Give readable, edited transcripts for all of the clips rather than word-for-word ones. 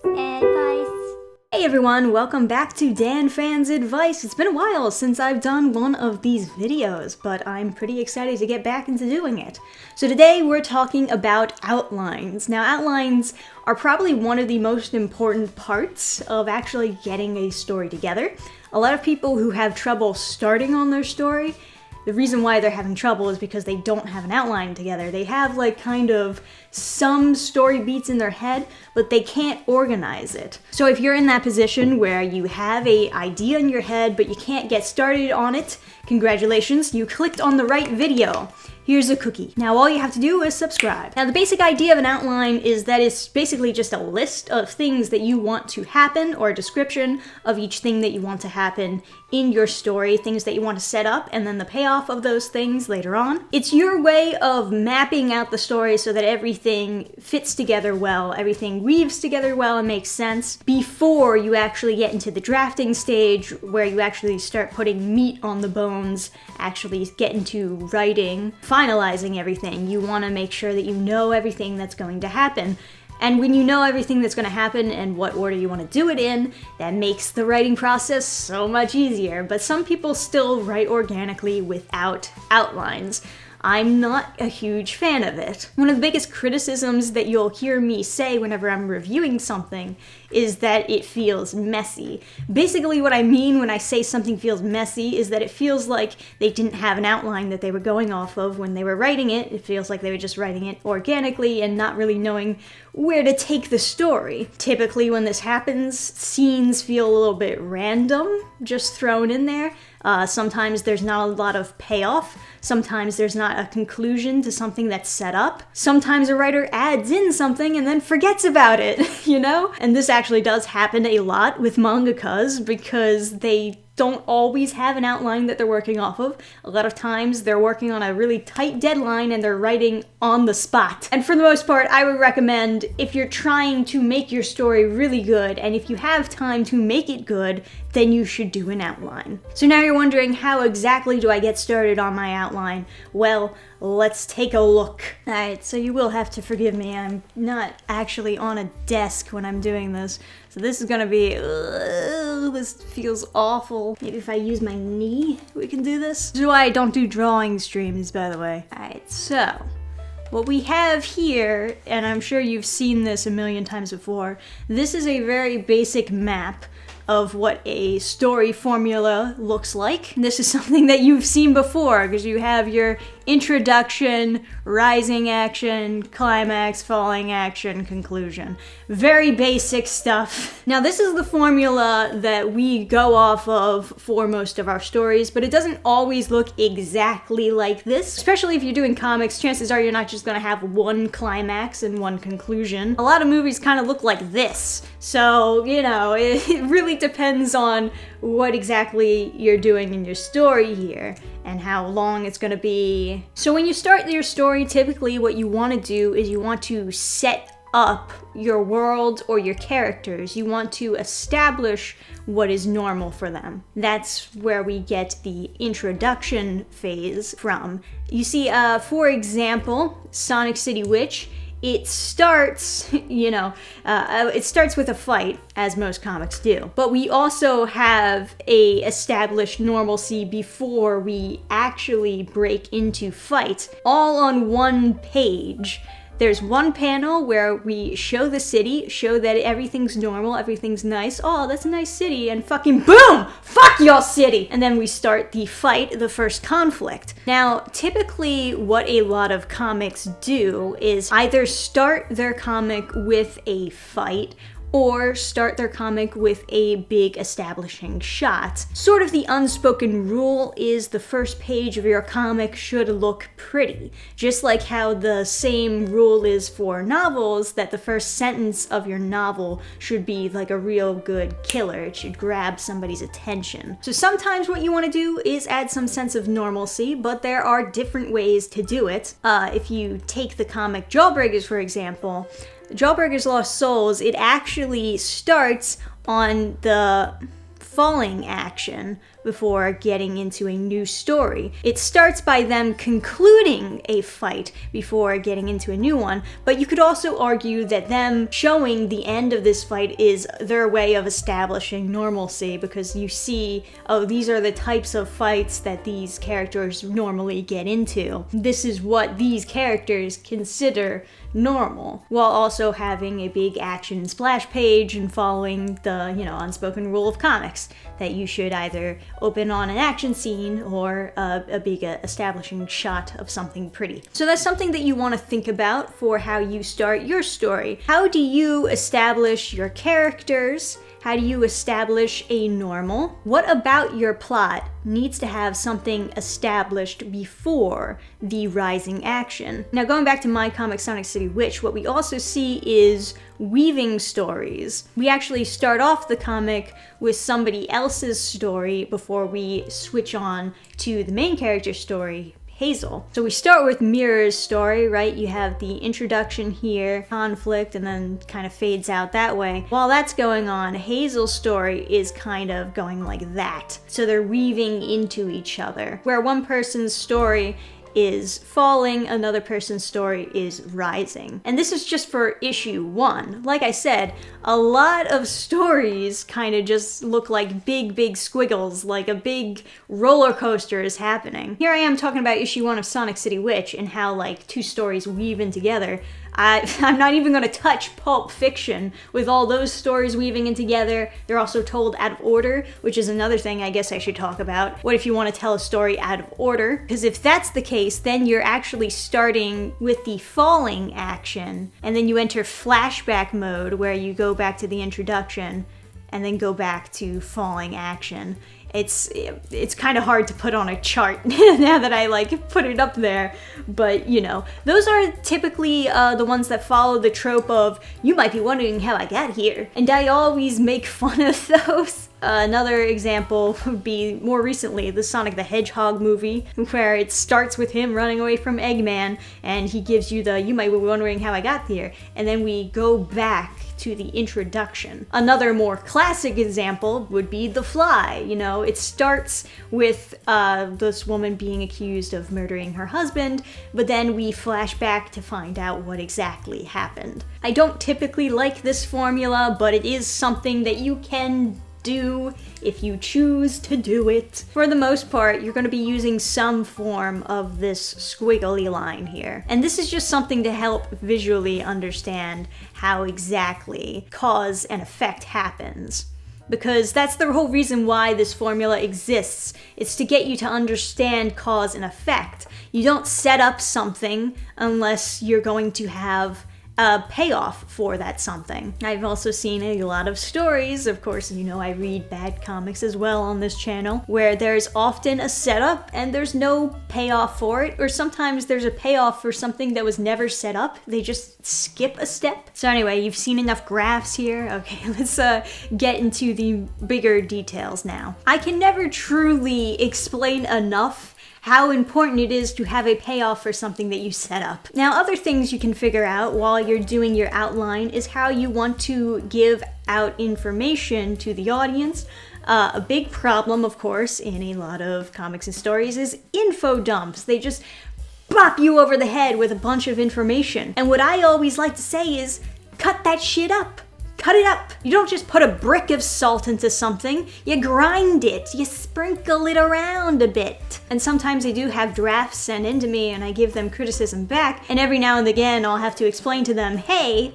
Advice. Hey everyone, welcome back to Dannphan's Advice. It's been a while since I've done one of these videos, but I'm pretty excited to get back into doing it. So today we're talking about outlines. Now outlines are probably one of the most important parts of actually getting a story together. A lot of people who have trouble starting on their story, the reason why they're having trouble is because they don't have an outline together. They have like kind of some story beats in their head, but they can't organize it. So if you're in that position where you have an idea in your head, but you can't get started on it, congratulations, you clicked on the right video. Here's a cookie. Now all you have to do is subscribe. Now the basic idea of an outline is that it's basically just a list of things that you want to happen, or a description of each thing that you want to happen in your story, things that you want to set up, and then the payoff of those things later on. It's your way of mapping out the story so that everything fits together well, everything weaves together well and makes sense before you actually get into the drafting stage where you actually start putting meat on the bones, actually get into writing, finalizing everything. You want to make sure that you know everything that's going to happen. And when you know everything that's going to happen and what order you want to do it in, that makes the writing process so much easier. But some people still write organically without outlines. I'm not a huge fan of it. One of the biggest criticisms that you'll hear me say whenever I'm reviewing something is that it feels messy. Basically what I mean when I say something feels messy is that it feels like they didn't have an outline that they were going off of when they were writing it. It feels like they were just writing it organically and not really knowing where to take the story. Typically when this happens, scenes feel a little bit random, just thrown in there. Sometimes there's not a lot of payoff. Sometimes there's not a conclusion to something that's set up. Sometimes a writer adds in something and then forgets about it, you know? And this actually does happen a lot with mangakas because they don't always have an outline that they're working off of. A lot of times they're working on a really tight deadline and they're writing on the spot. And for the most part, I would recommend if you're trying to make your story really good and if you have time to make it good, then you should do an outline. So now you're wondering, how exactly do I get started on my outline? Well, let's take a look. Alright, so you will have to forgive me. I'm not actually on a desk when I'm doing this. So this is gonna be, this feels awful. Maybe if I use my knee, we can do this. This is why I don't do drawing streams, by the way. Alright, so what we have here, and I'm sure you've seen this a million times before, this is a very basic map of what a story formula looks like. This is something that you've seen before because you have your introduction, rising action, climax, falling action, conclusion. Very basic stuff. Now this is the formula that we go off of for most of our stories, but it doesn't always look exactly like this. Especially if you're doing comics, chances are you're not just gonna have one climax and one conclusion. A lot of movies kind of look like this. So, you know, it really depends on what exactly you're doing in your story here and how long it's going to be. So when you start your story, typically what you want to do is you want to set up your world or your characters. You want to establish what is normal for them. That's where we get the introduction phase from. You see, for example, Sonic City Witch, it starts, it starts with a fight, as most comics do. But we also have a established normalcy before we actually break into fight, all on one page. There's one panel where we show the city, show that everything's normal, everything's nice. Oh, that's a nice city, and fucking boom! Fuck your city! And then we start the fight, the first conflict. Now, typically what a lot of comics do is either start their comic with a fight or start their comic with a big establishing shot. Sort of the unspoken rule is the first page of your comic should look pretty. Just like how the same rule is for novels, that the first sentence of your novel should be like a real good killer. It should grab somebody's attention. So sometimes what you want to do is add some sense of normalcy, but there are different ways to do it. If you take the comic Jawbreakers, for example, Jawbreakers Lost Souls, it actually starts on the falling action before getting into a new story. It starts by them concluding a fight before getting into a new one, but you could also argue that them showing the end of this fight is their way of establishing normalcy, because you see, oh, these are the types of fights that these characters normally get into. This is what these characters consider normal, while also having a big action splash page and following the, unspoken rule of comics that you should either open on an action scene or a big establishing shot of something pretty. So that's something that you want to think about for how you start your story. How do you establish your characters? How do you establish a normal? What about your plot needs to have something established before the rising action? Now, going back to my comic Sonic City Witch, what we also see is weaving stories. We actually start off the comic with somebody else's story before we switch on to the main character's story, Hazel. So we start with Mirror's story, right? You have the introduction here, conflict, and then kind of fades out that way. While that's going on, Hazel's story is kind of going like that. So they're weaving into each other, where one person's story is falling, another person's story is rising. And this is just for issue 1. Like I said, a lot of stories kind of just look like big squiggles, like a big roller coaster is happening. Here I am talking about issue 1 of Sonic City Witch and how like 2 stories weave in together. I'm not even going to touch Pulp Fiction with all those stories weaving in together. They're also told out of order, which is another thing I guess I should talk about. What if you want to tell a story out of order? Because if that's the case, then you're actually starting with the falling action, and then you enter flashback mode where you go back to the introduction and then go back to falling action. It's kind of hard to put on a chart now that I like put it up there, but those are typically the ones that follow the trope of, you might be wondering how I got here, and I always make fun of those. Another example would be more recently the Sonic the Hedgehog movie, where it starts with him running away from Eggman, and he gives you the, you might be wondering how I got here, and then we go back to the introduction. Another more classic example would be The Fly. It starts with this woman being accused of murdering her husband, but then we flash back to find out what exactly happened. I don't typically like this formula, but it is something that you can do if you choose to do it. For the most part, you're going to be using some form of this squiggly line here. And this is just something to help visually understand how exactly cause and effect happens. Because that's the whole reason why this formula exists. It's to get you to understand cause and effect. You don't set up something unless you're going to have a payoff for that something. I've also seen a lot of stories, of course, I read bad comics as well on this channel, where there's often a setup and there's no payoff for it, or sometimes there's a payoff for something that was never set up. They just skip a step. So anyway, you've seen enough graphs here. Okay, let's get into the bigger details now. I can never truly explain enough how important it is to have a payoff for something that you set up. Now, other things you can figure out while you're doing your outline is how you want to give out information to the audience. A big problem, of course, in a lot of comics and stories is info dumps. They just bop you over the head with a bunch of information. And what I always like to say is, cut that shit up. Cut it up. You don't just put a brick of salt into something. You grind it. You sprinkle it around a bit. And sometimes I do have drafts sent into me and I give them criticism back. And every now and again I'll have to explain to them, hey,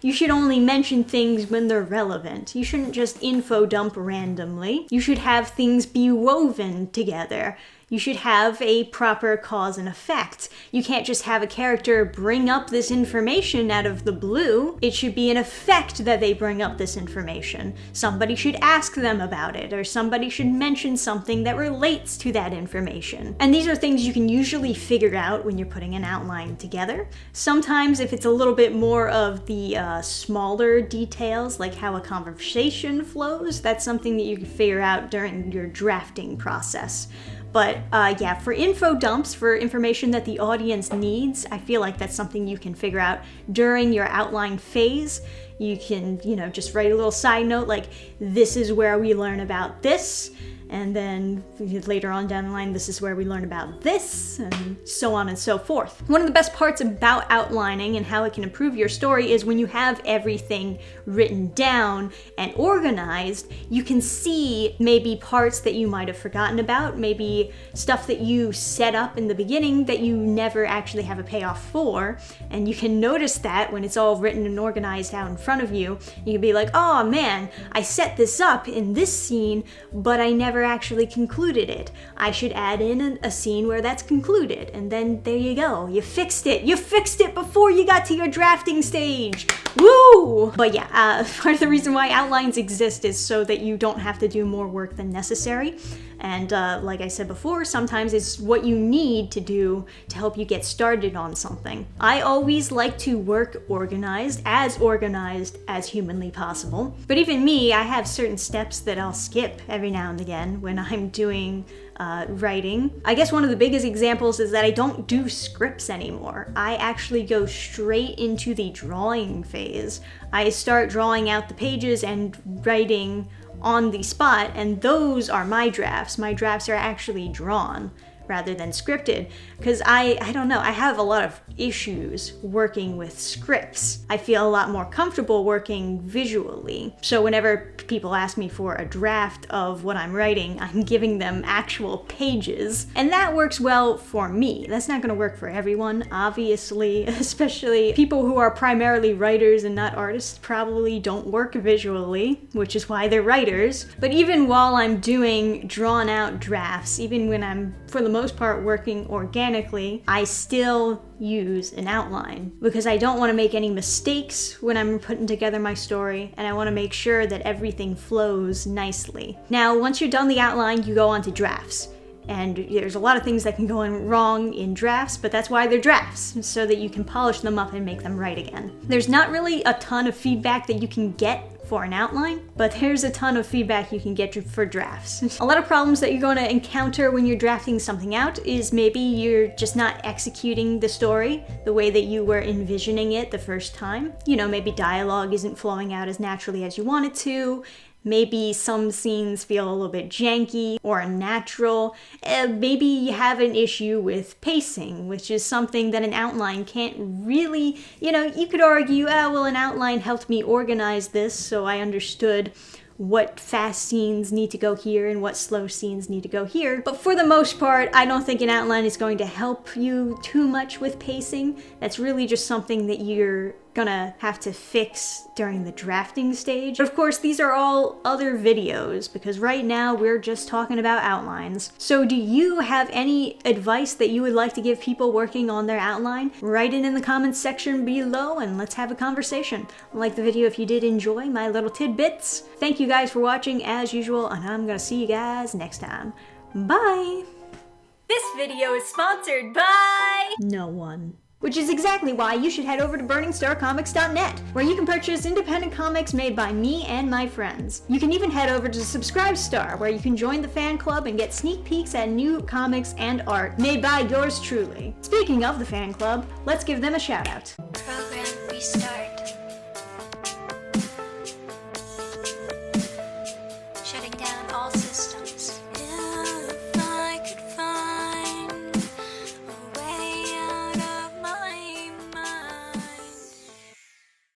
you should only mention things when they're relevant. You shouldn't just info dump randomly. You should have things be woven together. You should have a proper cause and effect. You can't just have a character bring up this information out of the blue. It should be an effect that they bring up this information. Somebody should ask them about it, or somebody should mention something that relates to that information. And these are things you can usually figure out when you're putting an outline together. Sometimes if it's a little bit more of the smaller details, like how a conversation flows, that's something that you can figure out during your drafting process. But yeah, for info dumps, for information that the audience needs, I feel like that's something you can figure out during your outline phase. You can, just write a little side note like, this is where we learn about this. and then later on down the line, this is where we learn about this, and so on and so forth. One of the best parts about outlining and how it can improve your story is when you have everything written down and organized, you can see maybe parts that you might have forgotten about, maybe stuff that you set up in the beginning that you never actually have a payoff for, and you can notice that when it's all written and organized out in front of you. You can be like, oh man, I set this up in this scene, but I never actually concluded it. I should add in a scene where that's concluded, and then there you go. You fixed it. You fixed it before you got to your drafting stage. Woo! But yeah, part of the reason why outlines exist is so that you don't have to do more work than necessary. And like I said before, sometimes it's what you need to do to help you get started on something. I always like to work organized as humanly possible. But even me, I have certain steps that I'll skip every now and again when I'm doing writing. I guess one of the biggest examples is that I don't do scripts anymore. I actually go straight into the drawing phase. I start drawing out the pages and writing on the spot, and those are my drafts. My drafts are actually drawn rather than scripted, because I don't know, I have a lot of issues working with scripts. I feel a lot more comfortable working visually. So whenever people ask me for a draft of what I'm writing, I'm giving them actual pages, and that works well for me. That's not gonna work for everyone, obviously, especially people who are primarily writers and not artists probably don't work visually, which is why they're writers. But even while I'm doing drawn out drafts, even when I'm, for the most part, working organically, I still use an outline because I don't want to make any mistakes when I'm putting together my story, and I want to make sure that everything flows nicely. Now, once you're done the outline, you go on to drafts. And there's a lot of things that can go wrong in drafts, but that's why they're drafts, so that you can polish them up and make them right again. There's not really a ton of feedback that you can get for an outline, but there's a ton of feedback you can get for drafts. A lot of problems that you're going to encounter when you're drafting something out is maybe you're just not executing the story the way that you were envisioning it the first time. You know, maybe dialogue isn't flowing out as naturally as you want it to. Maybe some scenes feel a little bit janky or unnatural. Maybe you have an issue with pacing, which is something that an outline can't really, you could argue, well, an outline helped me organize this, so I understood what fast scenes need to go here and what slow scenes need to go here. But for the most part, I don't think an outline is going to help you too much with pacing. That's really just something that you're gonna have to fix during the drafting stage. But of course, these are all other videos because right now we're just talking about outlines. So do you have any advice that you would like to give people working on their outline? Write it in the comments section below and let's have a conversation. Like the video if you did enjoy my little tidbits. Thank you guys for watching as usual, and I'm gonna see you guys next time. Bye! This video is sponsored by no one. Which is exactly why you should head over to burningstarcomics.net, where you can purchase independent comics made by me and my friends. You can even head over to Subscribestar, where you can join the fan club and get sneak peeks at new comics and art made by yours truly. Speaking of the fan club, let's give them a shout out. Program restart.